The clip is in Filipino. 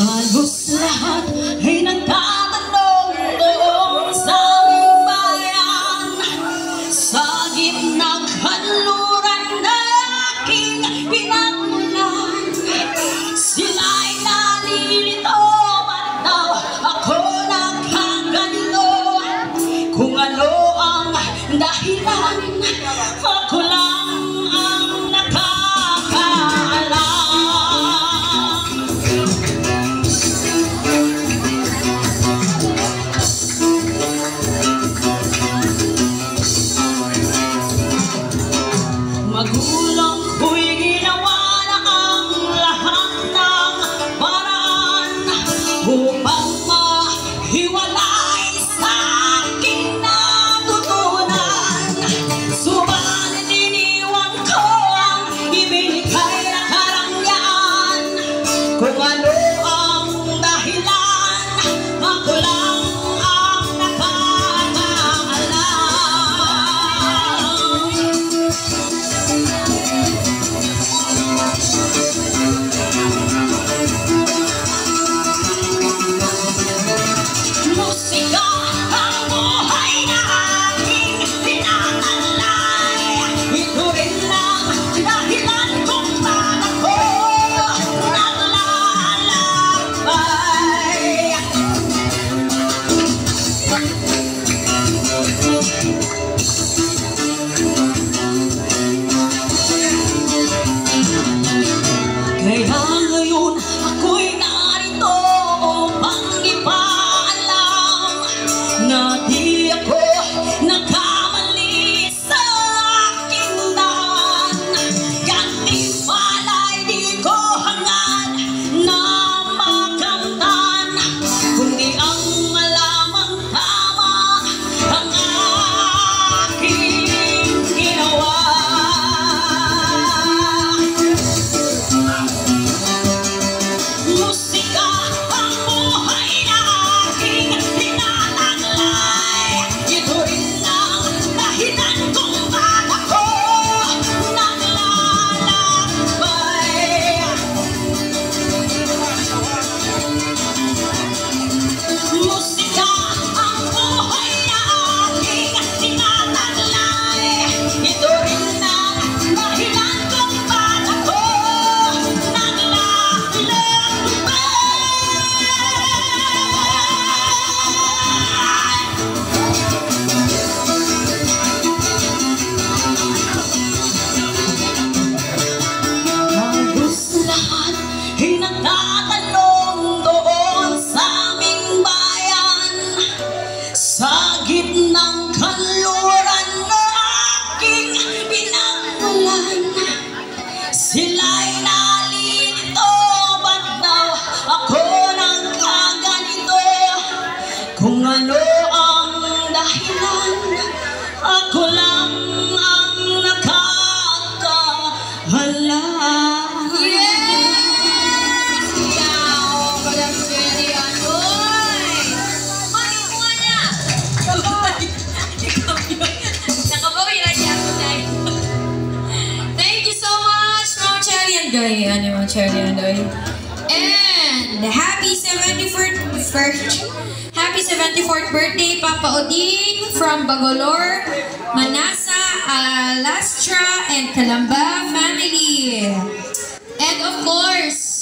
Halos lahat ay nagtatanong doon sa aming bayan, sa gitnang kanluran na aking pinagmulan. Sila'y nalilito, ba't daw ako nagkaganito? Kung ano ang dahilan, ako lang ang nakakaalam. Magulang ko'y ginawa na ang lahat ng paraan upang mahiwalay sa aking natutunan. Subalit iniwan ko ang ibinigay na karangyaan. Kung ano ang dahilan, ako lang ang nakakaalam. Musika ang buhay na aking tinatalay. Ito rin lang dahilan kung bakit ako naglalakbay. Kaya ngayon ako'y narito upang ipaalam na di ako nagkamali sa aking daan. Gantimpala'y di ko hangad na makamtan, kundi ang malamang tama ang aking ginawa. Musika ang buhay na aking tinatalay. Ito rin lang dahilan kung bakit ako naglalakbay. Musika ang buhay na aking tinatalay. Ito rin lang dahilan kung bakit ako naglalakbay. Halos lahat ay nagtatanong doon sa aming bayan, sa gitnang kanluran na aking pinagmulan. Sila'y nalilito, ba't daw ako nagkaganito? Kung ano ang dahilan, ako lang ang nakakaalam. Yes! Yaw! Madam Cherry, anoy! Maling mo nga niya! Nakabawi na niya ako dahil. Thank you so much, Ma'am Cherry Andoy. Ano, Ma'am Cherry Andoy? And happy 74th birthday, Papa Oding from Bacolor, Manasa, Alastra, and Calamba family. And of course,